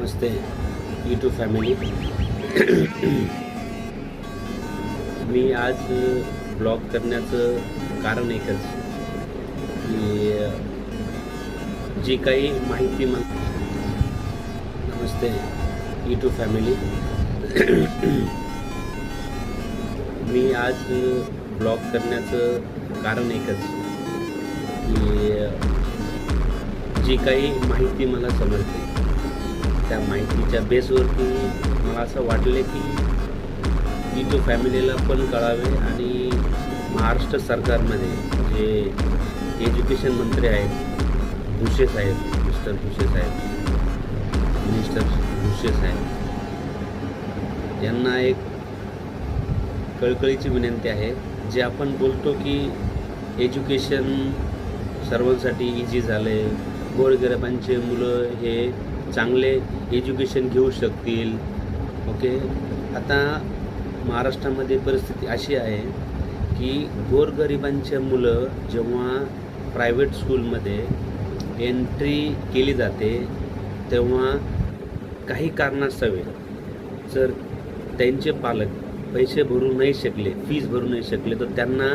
नमस्ते YouTube family. मी आज blog करण्याचं कारण एकच की जी काही माहिती नमस्ते यूट्यूब फॅमिली. मी आज ब्लॉग करण्याचं कारण एकच की जी काही माहिती मला समजते त्या माहितीच्या बेसवरती मला असं वाटले की यूट्यूब फॅमिलीला पण कळावे आणि महाराष्ट्र सरकारमध्ये जे एज्युकेशन मंत्री आहेत भुसे साहेब, मिस्टर भुसे साहेब, मिनिस्टर भुसे साहेब यांना एक कळकळीची विनंती आहे. जे आपण बोलतो की एज्युकेशन सर्वांसाठी इझी झालं आहे, गोरगरिबांचे मुलं हे चांगले एज्युकेशन घेऊ शकतील. ओके, आता महाराष्ट्रामध्ये परिस्थिती अशी आहे की गोरगरिबांचे मुलं जेव्हा प्रायव्हेट स्कूलमध्ये एंट्री केली जाते तेव्हा काही कारणास्तव जर त्यांचे पालक पैसे भरू नाही शकले, फीस भरू नाही शकले, तर त्यांना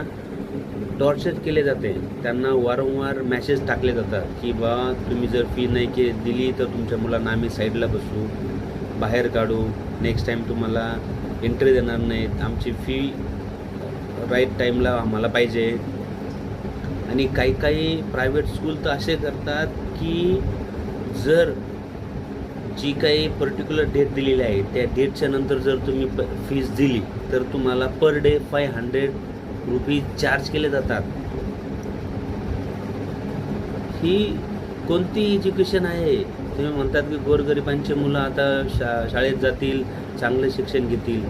टॉर्चर केले जाते. त्यांना वारंवार मॅसेज टाकले जातात की बा तुम्ही जर फी नाही दिली तर तुमच्या मुलांना आम्ही साईडला बसू, बाहेर काढू, नेक्स्ट टाईम तुम्हाला एंट्री देणार नाहीत, आमची फी राईट टाईमला आम्हाला पाहिजे. आणि काही प्रायव्हेट स्कूल तर असे करतात की जर जी काही पर्टिक्युलर डेट दिलेली आहे त्या डेटच्या नंतर जर तुम्ही फीस दिली तर तुम्हाला पर डे 500 रुपीज चार्ज केले जातात. ही कोणती एज्युकेशन आहे? तुम्ही म्हणतात की गोरगरिबांचे मुलं आता शाळेत जातील, चांगले शिक्षण घेतील.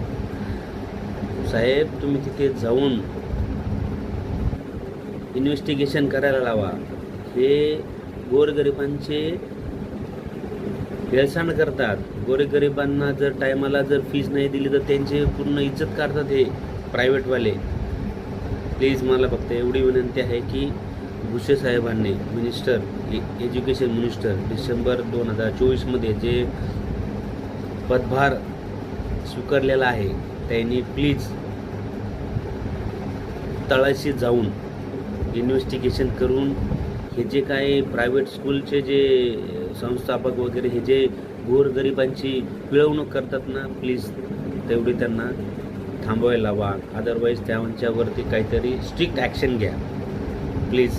साहेब, तुम्ही तिथे जाऊन इन्व्हेस्टिगेशन करायला लावा. हे गोरगरिबांचे हेळसांड करतात. गोरगरिबांना जर टायमाला जर फीस नाही दिली तर त्यांचे पूर्ण इज्जत काढतात हे प्रायव्हेटवाले. प्लीज मला फक्त एवढी विनंती आहे की भुसे साहेबांनी, मिनिस्टर, एज्युकेशन मिनिस्टर, डिसेंबर 2024मध्ये जे पदभार स्वीकारलेला आहे त्यांनी प्लीज तळाशी जाऊन इन्व्हेस्टिगेशन करून हे जे काही प्रायव्हेट स्कूलचे जे संस्थापक वगैरे हे जे गोरगरिबांची पिळवणूक करतात ना, प्लीज तेवढी त्यांना थांबवायला लावा. अदरवाईज त्यांच्यावरती काहीतरी स्ट्रिक्ट ॲक्शन घ्या प्लीज.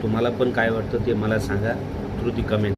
तुम्हाला पण काय वाटतं ते मला सांगा थ्रू दी कमेंट.